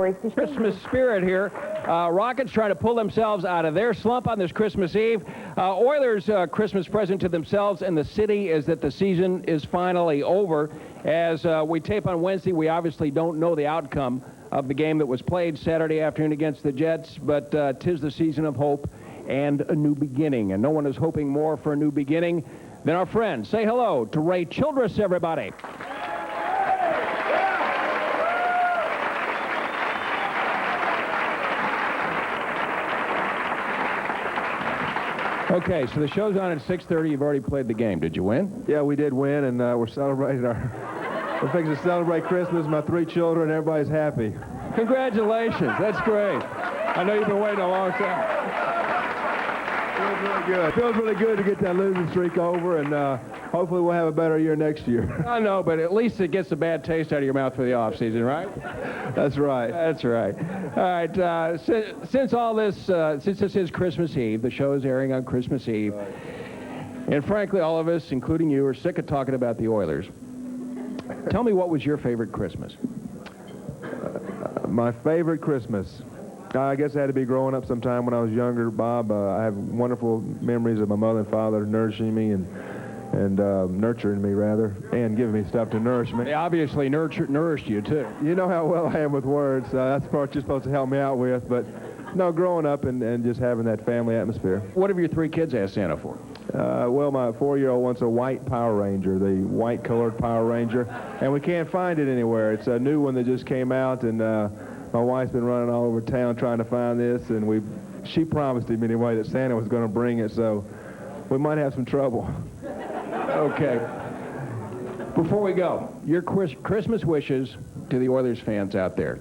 Christmas spirit here. Rockets trying to pull themselves out of their slump on this Christmas Eve. Oilers' Christmas present to themselves and the city is that the season is finally over. As we tape on Wednesday, we obviously don't know the outcome of the game that was played Saturday afternoon against the Jets, but 'tis the season of hope and a new beginning. And no one is hoping more for a new beginning than our friend. Say hello to Ray Childress, everybody. Okay, so the show's on at 6:30. You've already played the game. Did you win? Yeah, we did win, and we're celebrating we're fixing to celebrate Christmas. My 3 children, everybody's happy. Congratulations. That's great. I know you've been waiting a long time. Feels really good. Feels really good to get that losing streak over, and hopefully we'll have a better year next year. I know, but at least it gets a bad taste out of your mouth for the offseason, right? That's right. That's right. All right. Since this is Christmas Eve, the show is airing on Christmas Eve, right. And frankly, all of us, including you, are sick of talking about the Oilers. Tell me, what was your favorite Christmas? My favorite Christmas? I guess it had to be growing up sometime when I was younger, Bob. I have wonderful memories of my mother and father nourishing me and nurturing me, rather, and giving me stuff to nourish me. They obviously nourished you, too. You know how well I am with words. That's the part you're supposed to help me out with. But, no, growing up and just having that family atmosphere. What have your 3 kids asked Santa for? Well, my 4-year-old wants a white Power Ranger, the white-colored Power Ranger, and we can't find it anywhere. It's a new one that just came out, and my wife's been running all over town trying to find this, and she promised him anyway that Santa was going to bring it, so we might have some trouble. Okay. Before we go, your Christmas wishes to the Oilers fans out there.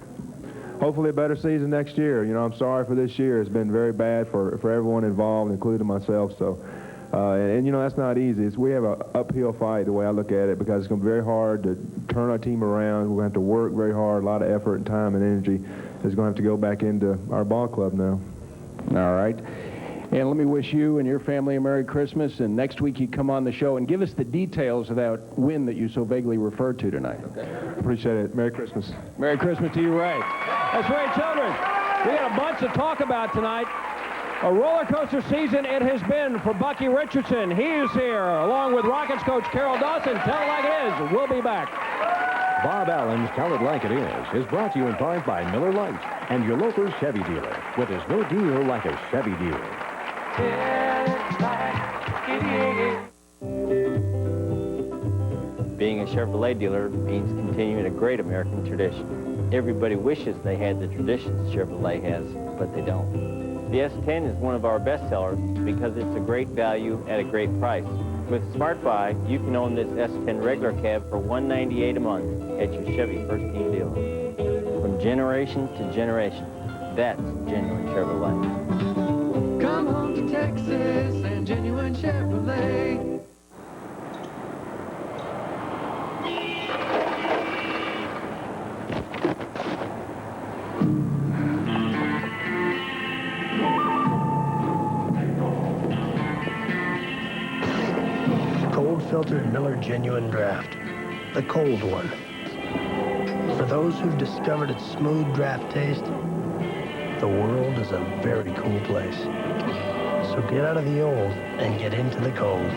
Hopefully a better season next year. You know, I'm sorry for this year. It's been very bad for everyone involved, including myself. So, and you know, that's not easy. We have an uphill fight, the way I look at it, because it's going to be very hard to turn our team around. We're going to have to work very hard. A lot of effort and time and energy is going to have to go back into our ball club now. All right. And let me wish you and your family a Merry Christmas. And next week you come on the show and give us the details of that win that you so vaguely referred to tonight. Okay. Appreciate it. Merry Christmas. Merry Christmas to you, Ray. That's Ray Childress. We got a bunch to talk about tonight. A roller coaster season it has been for Bucky Richardson. He is here, along with Rockets coach Carol Dawson. Tell it like it is. We'll be back. Bob Allen's Tell It Like It Is brough to you in part by Miller Lite and your local Chevy dealer. Where there's no deal like a Chevy deal. Being a Chevrolet dealer means continuing a great American tradition. Everybody wishes they had the traditions Chevrolet has, but they don't. The S10 is one of our best sellers because it's a great value at a great price. With Smart Buy, you can own this S10 regular cab for $198 a month at your Chevy First Team dealer. From generation to generation, that's genuine Chevrolet. Come home to Texas and genuine Chevrolet. Cold-filtered Miller Genuine Draft, the cold one. For those who've discovered its smooth draft taste, the world is a very cool place. So get out of the old and get into the cold.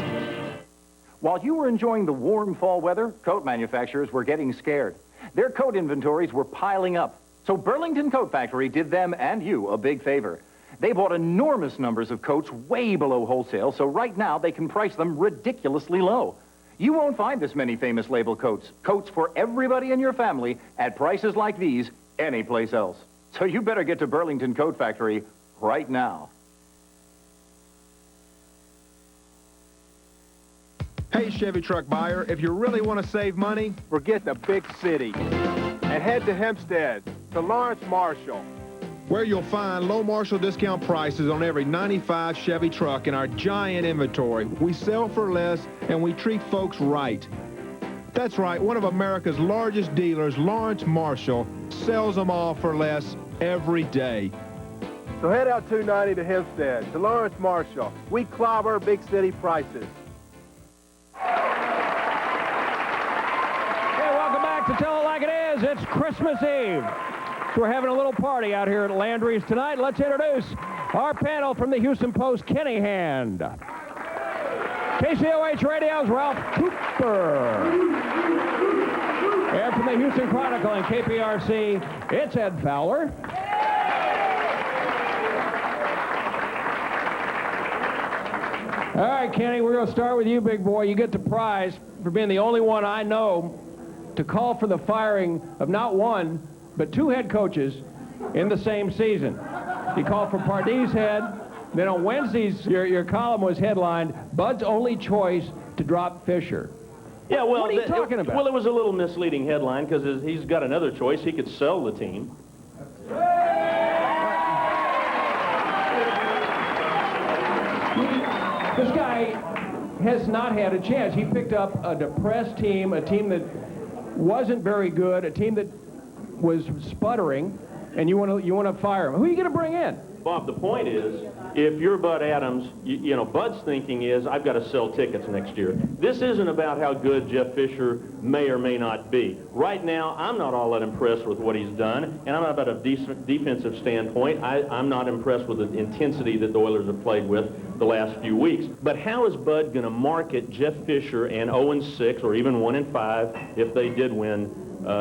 While you were enjoying the warm fall weather, coat manufacturers were getting scared. Their coat inventories were piling up. So Burlington Coat Factory did them and you a big favor. They bought enormous numbers of coats way below wholesale, so right now they can price them ridiculously low. You won't find this many famous label coats. Coats for everybody in your family at prices like these anyplace else. So you better get to Burlington Coat Factory right now. Hey, Chevy truck buyer, if you really want to save money, forget the big city and head to Hempstead, to Lawrence Marshall, where you'll find low Marshall discount prices on every 95 Chevy truck in our giant inventory. We sell for less, and we treat folks right. That's right, one of America's largest dealers, Lawrence Marshall, sells them all for less every day. So head out 290 to Hempstead, to Lawrence Marshall. We clobber big city prices. Hey, welcome back to Tell It Like It Is. It's Christmas Eve. So we're having a little party out here at Landry's tonight. Let's introduce our panel from the Houston Post, Kenny Hand. KCOH Radio's Ralph Cooper. And from the Houston Chronicle and KPRC, it's Ed Fowler. All right, Kenny, we're going to start with you, big boy. You get the prize for being the only one I know to call for the firing of not one, but two head coaches in the same season. You called for Pardee's head. Then on Wednesdays, your column was headlined, Bud's only choice to drop Fisher. Yeah, well, what are you talking about? Well, it was a little misleading headline because he's got another choice. He could sell the team. This guy has not had a chance. He picked up a depressed team, a team that wasn't very good, a team that was sputtering, and you want to fire him. Who are you going to bring in? Bob, the point is, if you're Bud Adams, you know, Bud's thinking is, I've got to sell tickets next year. This isn't about how good Jeff Fisher may or may not be. Right now, I'm not all that impressed with what he's done, and I'm not about a defensive standpoint. I'm not impressed with the intensity that the Oilers have played with the last few weeks. But how is Bud going to market Jeff Fisher and 0-6 or even 1-5 if they did win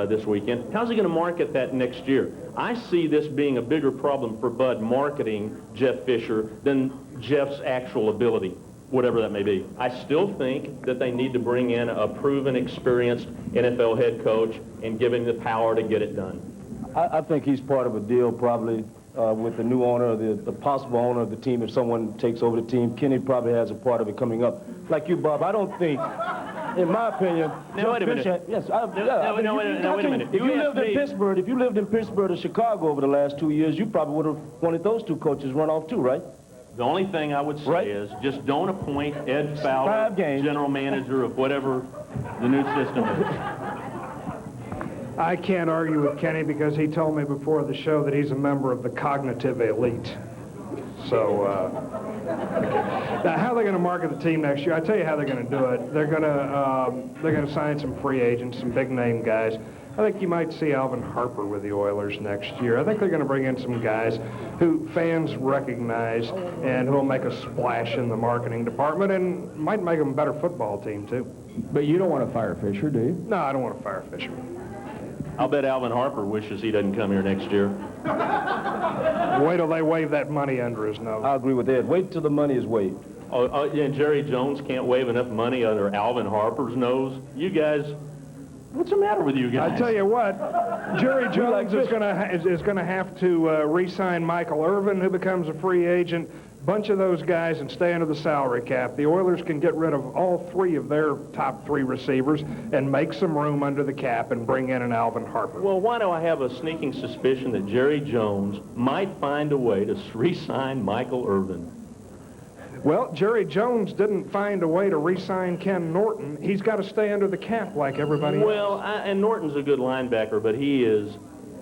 this weekend? How's he going to market that next year? I see this being a bigger problem for Bud marketing Jeff Fisher than Jeff's actual ability, whatever that may be. I still think that they need to bring in a proven, experienced NFL head coach and give him the power to get it done. I think he's part of a deal probably with the new owner, the possible owner of the team. If someone takes over the team, Kenny probably has a part of it coming up. Like you, Bob, I don't think, in my opinion... Now, wait a minute. Yes, wait a minute. If you lived in Pittsburgh or Chicago over the last 2 years, you probably would have wanted those two coaches run off too, right? The only thing I would say is just don't appoint Ed Fowler, general manager of whatever the new system is. I can't argue with Kenny because he told me before the show that he's a member of the cognitive elite. So, now how they're going to market the team next year, I tell you how they're going to do it. They're going to sign some free agents, some big-name guys. I think you might see Alvin Harper with the Oilers next year. I think they're going to bring in some guys who fans recognize and who will make a splash in the marketing department and might make them a better football team, too. But you don't want to fire Fisher, do you? No, I don't want to fire Fisher. I'll bet Alvin Harper wishes he doesn't come here next year. Wait till they wave that money under his nose. I agree with Ed. Wait till the money is waved. And Jerry Jones can't wave enough money under Alvin Harper's nose. You guys, what's the matter with you guys? I tell you what, Jerry Jones is going to have to re-sign Michael Irvin, who becomes a free agent. Bunch of those guys and stay under the salary cap. The Oilers can get rid of all three of their top three receivers and make some room under the cap and bring in an Alvin Harper. Well, why do I have a sneaking suspicion that Jerry Jones might find a way to re-sign Michael Irvin? Well, Jerry Jones didn't find a way to re-sign Ken Norton. He's got to stay under the cap like everybody else. Well, and Norton's a good linebacker, but he is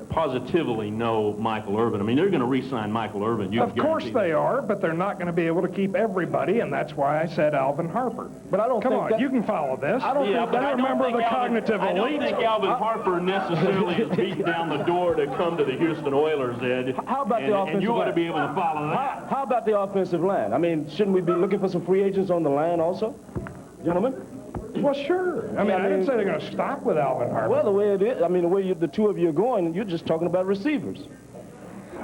positively no Michael Irvin. I mean, they're going to re-sign Michael Irvin. Of course they are, but they're not going to be able to keep everybody, and that's why I said Alvin Harper. But I don't Come on, you can follow this. I don't think you're a member of the cognitive elite. I don't think Alvin Harper necessarily is beating down the door to come to the Houston Oilers, Ed. How about the offensive line? And you ought to be able to follow that. How about the offensive line? I mean, shouldn't we be looking for some free agents on the line also? Gentlemen? Well, sure. I didn't say they're going to stop with Alvin Harper. Well, the way it is, the way the two of you are going, you're just talking about receivers.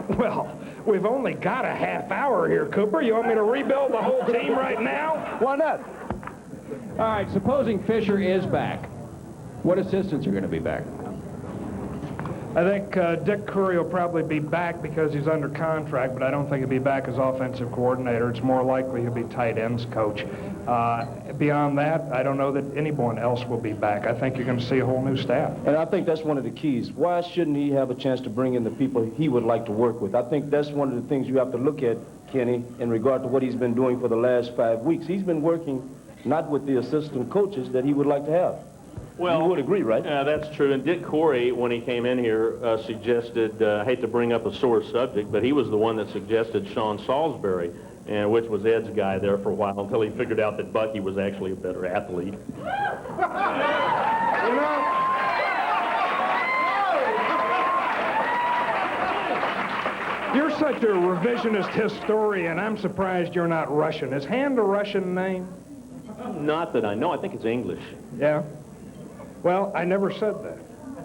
Well, we've only got a half hour here, Cooper. You want me to rebuild the whole team right now? Why not? All right, supposing Fisher is back, what assistants are going to be back? I think Dick Curry will probably be back because he's under contract, but I don't think he'll be back as offensive coordinator. It's more likely he'll be tight ends coach. Beyond that, I don't know that anyone else will be back. I think you're going to see a whole new staff. And I think that's one of the keys. Why shouldn't he have a chance to bring in the people he would like to work with? I think that's one of the things you have to look at, Kenny, in regard to what he's been doing for the last 5 weeks. He's been working not with the assistant coaches that he would like to have. Well, you would agree, right? Yeah, that's true. And Dick Corey, when he came in here, suggested, I hate to bring up a sore subject, but he was the one that suggested Sean Salisbury, and which was Ed's guy there for a while until he figured out that Bucky was actually a better athlete. You're such a revisionist historian. I'm surprised you're not Russian. Is Hand a Russian name? Not that I know. I think it's English. Yeah. Well, I never said that.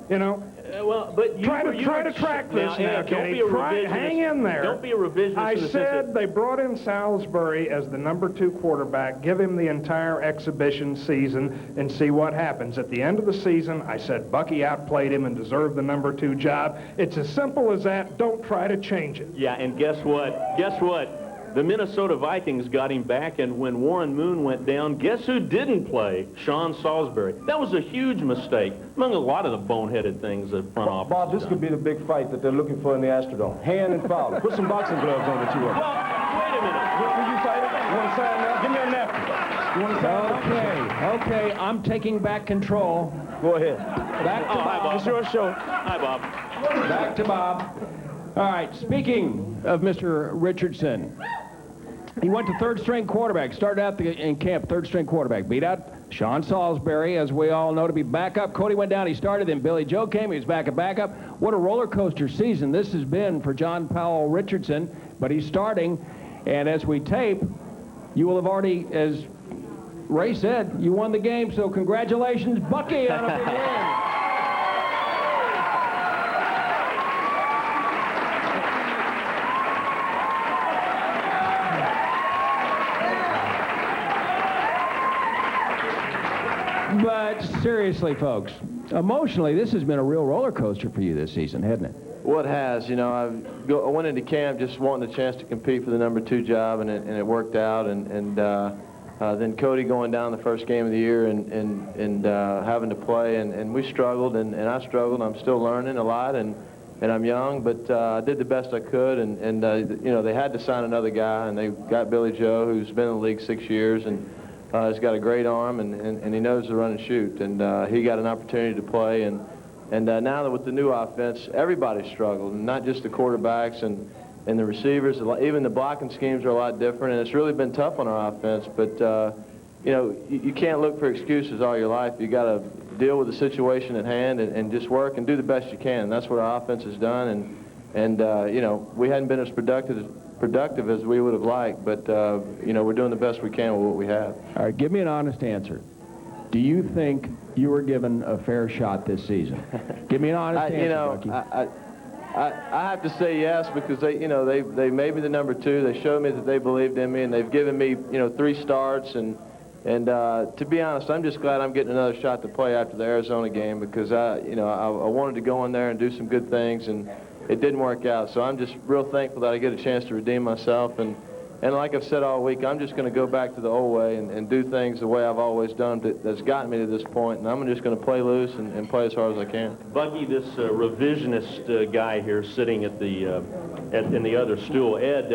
You know. Well, but you try to track this now, Kenny. Hang in there. Don't be a revisionist. I said they brought in Salisbury as the #2 quarterback, give him the entire exhibition season, and see what happens. At the end of the season, I said Bucky outplayed him and deserved the #2 job. It's as simple as that. Don't try to change it. Yeah, and guess what? Guess what? The Minnesota Vikings got him back, and when Warren Moon went down, guess who didn't play? Sean Salisbury. That was a huge mistake, among a lot of the boneheaded things that front office. Bob, this could be the big fight that they're looking for in the Astrodome. Hand and Fowler. Put some boxing gloves on the two of them. Well, wait a minute. Will you fight it? You want to sign now? Give me a napkin. You want to sign Okay, I'm taking back control. Go ahead. Back to Bob. Hi, Bob. It's your show. Hi, Bob. Back to Bob. All right, speaking of Mr. Richardson, he went to third-string quarterback, started out in camp, third-string quarterback, beat out Sean Salisbury, as we all know, to be backup. Cody went down, he started, then Billy Joe came, he was back at backup. What a roller coaster season this has been for John Powell Richardson, but he's starting, and as we tape, you will have already, as Ray said, you won the game, so congratulations, Bucky, on a big win. But seriously, folks, emotionally, this has been a real roller coaster for you this season, hasn't it? Well, it has. You know, I went into camp just wanting a chance to compete for the #2 job, and it worked out. And then Cody going down the first game of the year and having to play, and we struggled, and I struggled. I'm still learning a lot, and I'm young, but I did the best I could. And you know, they had to sign another guy, and they got Billy Joe, who's been in the league 6 years, and he's got a great arm, and he knows to run and shoot. And he got an opportunity to play. And now that with the new offense, everybody's struggled, and not just the quarterbacks and the receivers. Even the blocking schemes are a lot different, and it's really been tough on our offense. But, you know, you can't look for excuses all your life. You got to deal with the situation at hand and just work and do the best you can. And that's what our offense has done. And you know, we hadn't been as productive as we would have liked, but you know, we're doing the best we can with what we have. All right, give me an honest answer. Do you think you were given a fair shot this season? Give me an honest answer, you know, Bucky. I have to say yes, because they made me the #2. They showed me that they believed in me, and they've given me, you know, 3 starts. And to be honest, I'm just glad I'm getting another shot to play after the Arizona game, because you know, I wanted to go in there and do some good things, and it didn't work out. So I'm just real thankful that I get a chance to redeem myself. And like I've said all week, I'm just going to go back to the old way and do things the way I've always done that's gotten me to this point. And I'm just going to play loose and play as hard as I can. Bucky, this revisionist guy here sitting at the in the other stool, Ed,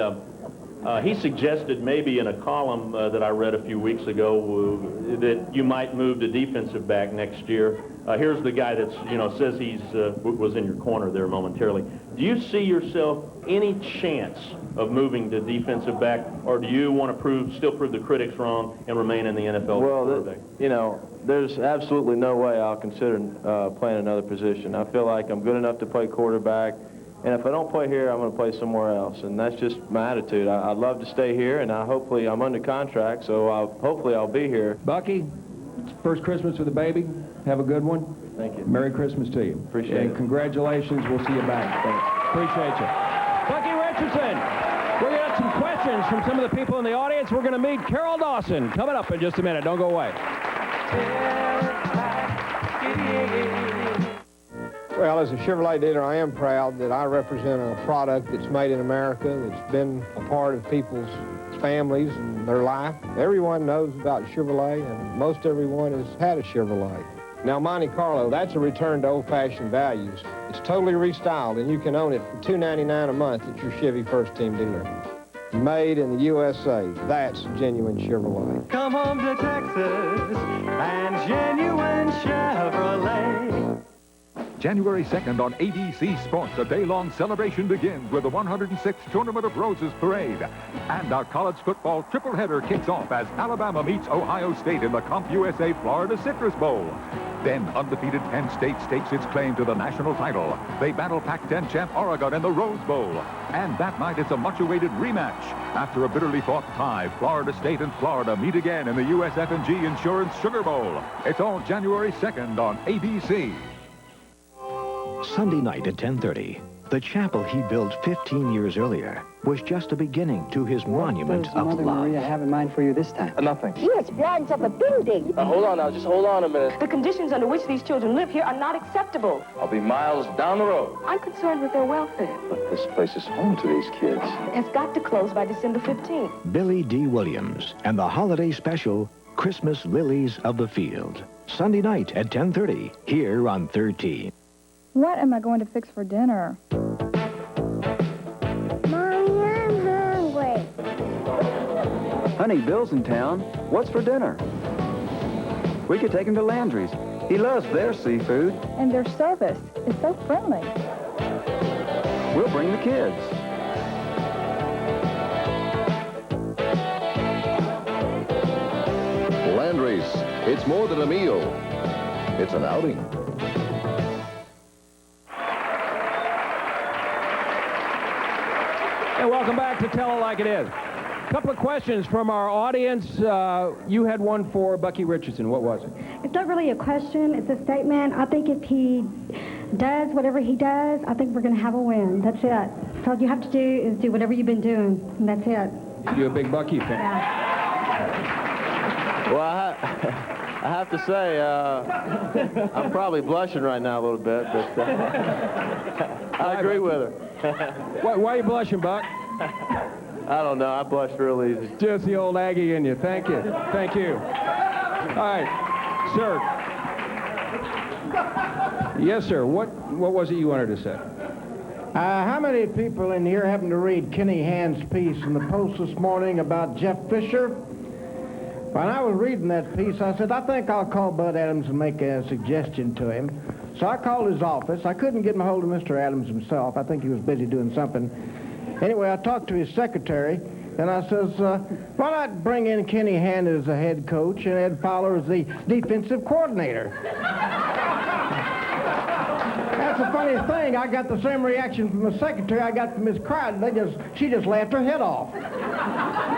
he suggested maybe in a column that I read a few weeks ago that you might move to defensive back next year. Here's the guy that's, you know, says he's was in your corner there momentarily. Do you see yourself any chance of moving to defensive back, or do you want to still prove the critics wrong and remain in the NFL? Well, you know, there's absolutely no way I'll consider playing another position. I feel like I'm good enough to play quarterback, and if I don't play here, I'm going to play somewhere else, and that's just my attitude. I'd love to stay here, and hopefully I'm under contract, so hopefully I'll be here. Bucky, first Christmas with the baby. Have a good one. Thank you. Merry Christmas to you. Appreciate it. And congratulations. We'll see you back. Thanks. Appreciate you. Bucky Richardson. We're going to have some questions from some of the people in the audience. We're going to meet Carol Dawson coming up in just a minute. Don't go away. Well, as a Chevrolet dealer, I am proud that I represent a product that's made in America, that's been a part of people's families and their life. Everyone knows about Chevrolet, and most everyone has had a Chevrolet. Now, Monte Carlo, that's a return to old-fashioned values. It's totally restyled, and you can own it for $299 a month at your Chevy First Team dealer. Made in the USA. That's genuine Chevrolet. Come home to Texas and genuine Chevrolet. January 2nd on ABC Sports, a day-long celebration begins with the 106th Tournament of Roses Parade. And our college football tripleheader kicks off as Alabama meets Ohio State in the CompUSA Florida Citrus Bowl. Then undefeated Penn State stakes its claim to the national title. They battle Pac-10 champ Oregon in the Rose Bowl. And that night, it's a much-awaited rematch. After a bitterly fought tie, Florida State and Florida meet again in the USF&G Insurance Sugar Bowl. It's all January 2nd on ABC. Sunday night at 10:30. The chapel he built 15 years earlier was just a beginning to his monument of Mother love. Maria have in mind for you this time? Nothing. He has plans of a building. Hold on now, just hold on a minute. The conditions under which these children live here are not acceptable. I'll be miles down the road. I'm concerned with their welfare. But this place is home to these kids. It's got to close by December 15th. Billy D. Williams and the holiday special, Christmas Lilies of the Field. Sunday night at 10:30, here on 13. What am I going to fix for dinner? Mommy, I'm hungry. Honey, Bill's in town. What's for dinner? We could take him to Landry's. He loves their seafood. And their service is so friendly. We'll bring the kids. Landry's. It's more than a meal. It's an outing. And welcome back to Tell It Like It Is. A couple of questions from our audience. You had one for Bucky Richardson. What was it? It's not really a question. It's a statement. I think if he does whatever he does, I think we're going to have a win. That's it. So all you have to do is do whatever you've been doing, and that's it. You're a big Bucky fan. Yeah. Well, I have to say, I'm probably blushing right now a little bit, but I agree with her. Why are you blushing, Buck? I don't know. I blush real easy. Just the old Aggie in you. Thank you. Thank you. All right, sir. Yes, sir. What was it you wanted to say? How many people in here happen to read Kenny Hand's piece in the Post this morning about Jeff Fisher? When I was reading that piece, I said, I think I'll call Bud Adams and make a suggestion to him. So I called his office. I couldn't get a hold of Mr. Adams himself. I think he was busy doing something. Anyway, I talked to his secretary, and I says, why not bring in Kenny Hand as the head coach and Ed Fowler as the defensive coordinator? That's a funny thing. I got the same reaction from the secretary I got from Miss Crowder. She just laughed her head off.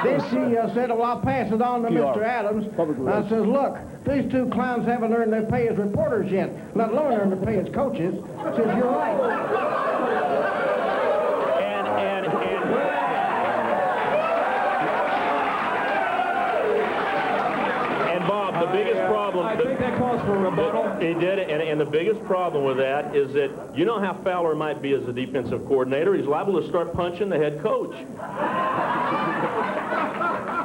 Then she said, well, I'll pass it on to Mr. Adams. I says, look, these two clowns haven't earned their pay as reporters yet, let alone earn their pay as coaches. I says, you're right. And Bob, the biggest problem... I think that calls for a rebuttal. He did it, and the biggest problem with that is that you know how Fowler might be as a defensive coordinator. He's liable to start punching the head coach.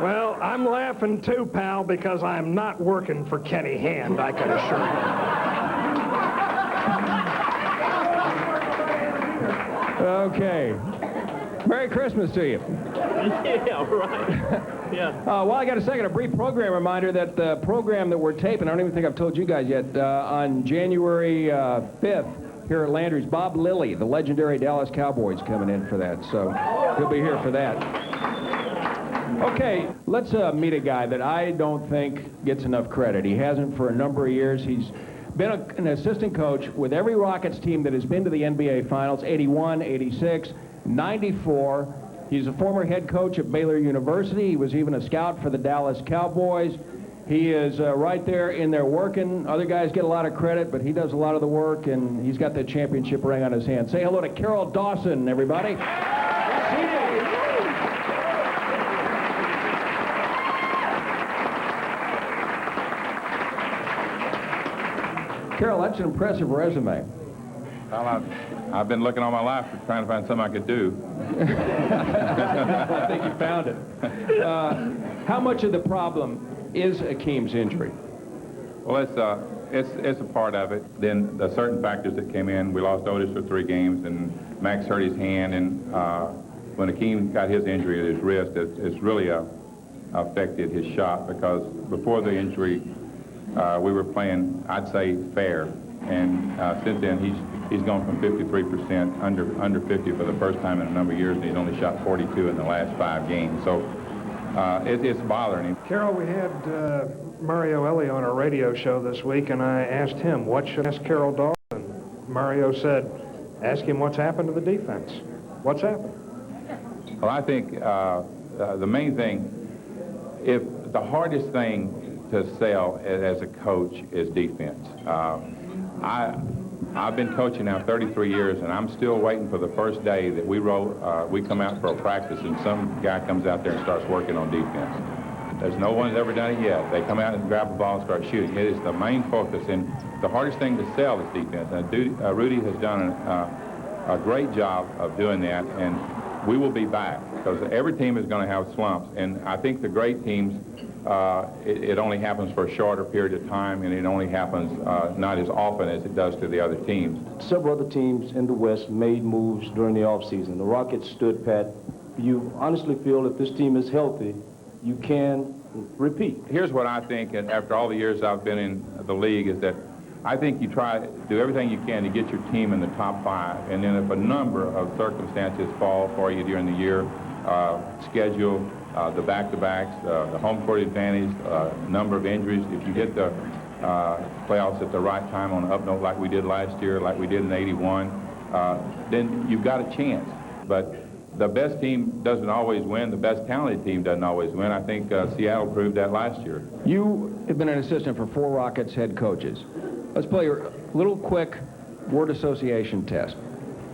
Well, I'm laughing too, pal, because I'm not working for Kenny Hand, I can assure you. Okay. Merry Christmas to you. Yeah, right. Yeah. Well, I got a second, a brief program reminder that the program that we're taping, I don't even think I've told you guys yet, on January 5th here at Landry's, Bob Lilly, the legendary Dallas Cowboys, coming in for that. So he'll be here for that. Okay, let's meet a guy that I don't think gets enough credit. He hasn't for a number of years. He's been an assistant coach with every Rockets team that has been to the NBA Finals, 81, 86, 94. He's a former head coach at Baylor University. He was even a scout for the Dallas Cowboys. He is right there in there working. Other guys get a lot of credit, but he does a lot of the work, and he's got that championship ring on his hand. Say hello to Carol Dawson, everybody. Carol, that's an impressive resume. Well, I've been looking all my life trying to find something I could do. I think you found it. How much of the problem is Akeem's injury? Well, it's a part of it. Then the certain factors that came in, we lost Otis for 3 games, and Max hurt his hand, and when Akeem got his injury at his wrist, it's really affected his shot, because before the injury, we were playing, I'd say, fair, and since then he's gone from 53% under 50 for the first time in a number of years, and he's only shot 42 in the last 5 games. So it's bothering him. Carol, we had Mario Ellie on our radio show this week, and I asked him, what should I ask Carol Dawson? Mario said, ask him what's happened to the defense. What's happened? Well, I think the main thing, if the hardest thing to sell as a coach is defense. I've been coaching now 33 years, and I'm still waiting for the first day that we come out for a practice and some guy comes out there and starts working on defense. There's no one that's ever done it yet. They come out and grab the ball and start shooting. It is the main focus, and the hardest thing to sell is defense. And Rudy has done a great job of doing that, and we will be back because every team is going to have slumps, and I think the great teams, it only happens for a shorter period of time, and it only happens not as often as it does to the other teams. Several other teams in the West made moves during the offseason. The Rockets stood pat. You honestly feel if this team is healthy, you can repeat? Here's what I think, and after all the years I've been in the league, is that I think you try to do everything you can to get your team in the top 5, and then if a number of circumstances fall for you during the year, schedule, the back-to-backs, the home court advantage, number of injuries, if you get the playoffs at the right time on an up note like we did last year, like we did in '81, then you've got a chance. But the best team doesn't always win. The best talented team doesn't always win. I think Seattle proved that last year. You have been an assistant for 4 Rockets head coaches. Let's play a little quick word association test.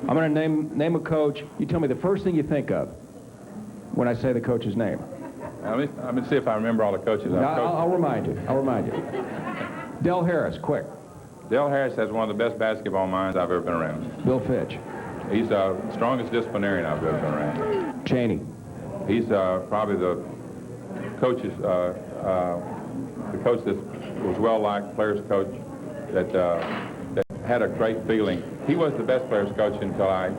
I'm going to name a coach. You tell me the first thing you think of when I say the coach's name. Let me see if I remember all the coaches. I'll remind you. Del Harris, quick. Del Harris has one of the best basketball minds I've ever been around. Bill Fitch. He's the strongest disciplinarian I've ever been around. Cheney. He's probably the coach that was well-liked, players coach that had a great feeling. He was the best players coach until I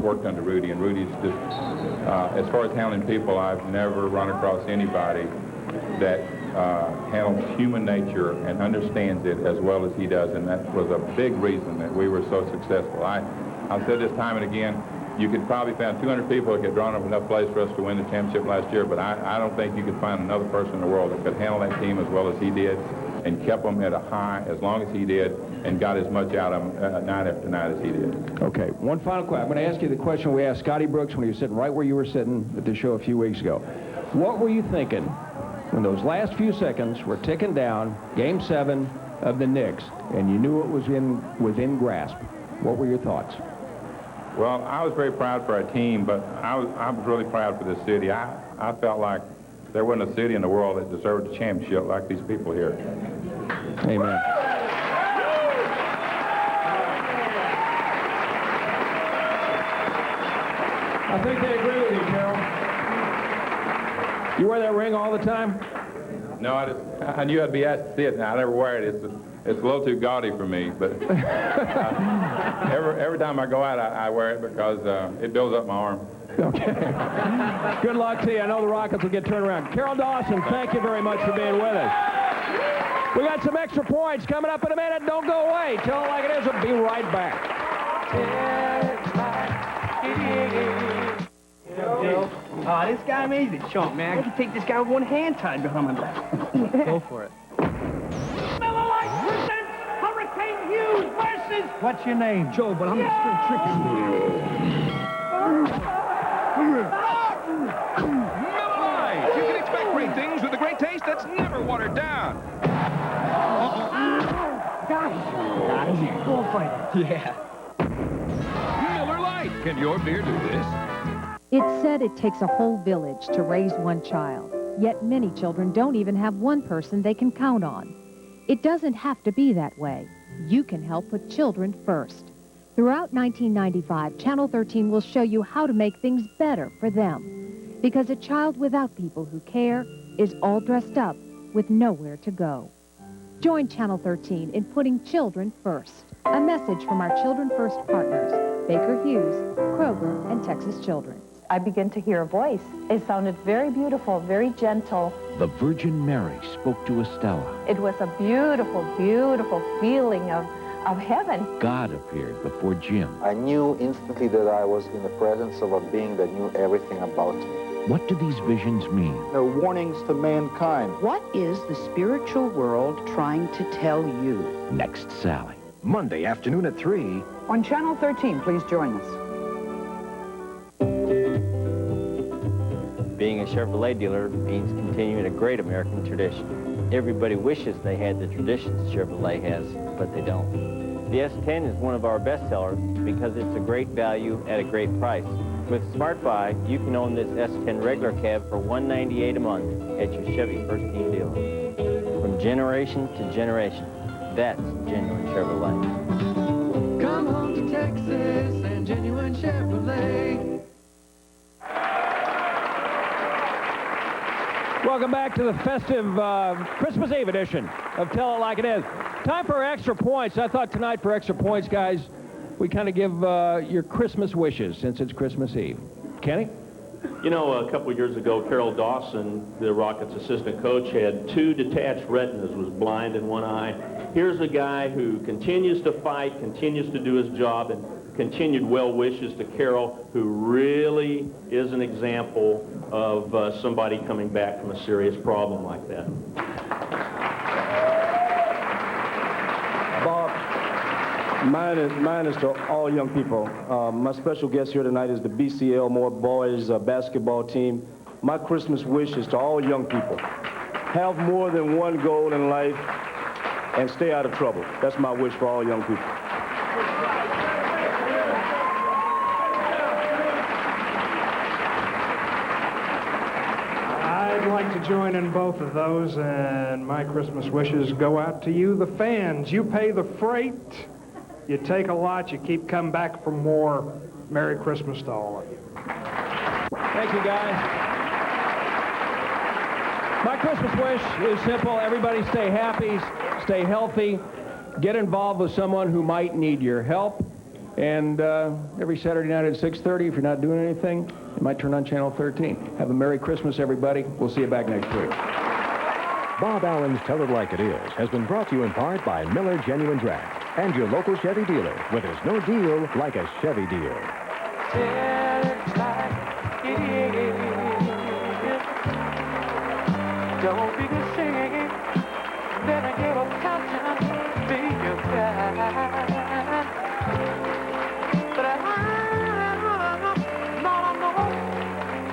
worked under Rudy, and Rudy's just, as far as handling people, I've never run across anybody that handles human nature and understands it as well as he does, and that was a big reason that we were so successful. I've said this time and again, you could probably find 200 people that could draw up enough plays for us to win the championship last year, but I don't think you could find another person in the world that could handle that team as well as he did and kept them at a high as long as he did and got as much out of them night after night as he did. Okay, one final question. I'm going to ask you the question we asked Scotty Brooks when he was sitting right where you were sitting at the show a few weeks ago. What were you thinking when those last few seconds were ticking down, Game 7 of the Knicks, and you knew it was within grasp? What were your thoughts? Well, I was very proud for our team, but I was really proud for the city. I felt like there wasn't a city in the world that deserved a championship like these people here. Amen. I think they agree with you, Carol. You wear that ring all the time? No, I knew I'd be asked to see it, and I never wear it. It's a little too gaudy for me, but every time I go out, I wear it because it builds up my arm. Okay. Good luck to you. I know the Rockets will get turned around. Carol Dawson, thank you very much for being with us. We got some extra points coming up in a minute. Don't go away. Tell it like it is. We'll be right back. Oh, this guy amazing. Show him, man. I can take this guy with one hand tied behind my back. Go for it. What's your name? Joe, but I'm the string tricky. Miller Lite. You can expect great things with a great taste that's never watered down. Guys, bullfighter. Yeah. Miller Lite. Can your beer do this? It's said it takes a whole village to raise one child, yet many children don't even have one person they can count on. It doesn't have to be that way. You can help put children first. Throughout 1995, Channel 13 will show you how to make things better for them. Because a child without people who care is all dressed up with nowhere to go. Join Channel 13 in putting children first. A message from our Children First partners, Baker Hughes, Kroger, and Texas Children. I began to hear a voice. It sounded very beautiful, very gentle. The Virgin Mary spoke to Estella. It was a beautiful, beautiful feeling of heaven. God appeared before Jim. I knew instantly that I was in the presence of a being that knew everything about me. What do these visions mean? They're warnings to mankind. What is the spiritual world trying to tell you? Next, Sally. Monday afternoon at 3. On Channel 13, please join us. Being a Chevrolet dealer means continuing a great American tradition. Everybody wishes they had the traditions Chevrolet has, but they don't. The S10 is one of our best sellers because it's a great value at a great price. With Smart Buy, you can own this S10 regular cab for $198 a month at your Chevy First Team dealer. From generation to generation, that's genuine Chevrolet. Come home to Texas and genuine Chevrolet. Welcome back to the festive Christmas Eve edition of Tell It Like It Is. Time for extra points. I thought tonight for extra points, guys, we kind of give your Christmas wishes since it's Christmas Eve. Kenny? You know, a couple of years ago, Carol Dawson, the Rockets assistant coach, had 2 detached retinas, was blind in one eye. Here's a guy who continues to fight, continues to do his job, and continued well wishes to Carol, who really is an example of somebody coming back from a serious problem like that. Bob, mine is to all young people. My special guest here tonight is the BC Elmore boys basketball team. My Christmas wish is to all young people. Have more than one goal in life and stay out of trouble. That's my wish for all young people. I'd like to join in both of those, and my Christmas wishes go out to you, the fans. You pay the freight, you take a lot, you keep coming back for more. Merry Christmas to all of you. Thank you, guys. My Christmas wish is simple. Everybody stay happy, stay healthy, get involved with someone who might need your help. And every Saturday night at 6:30, if you're not doing anything, you might turn on Channel 13. Have a Merry Christmas, everybody. We'll see you back next week. Bob Allen's Tell It Like It Is has been brought to you in part by Miller Genuine Draft and your local Chevy dealer, where there's no deal like a Chevy deal. Yeah.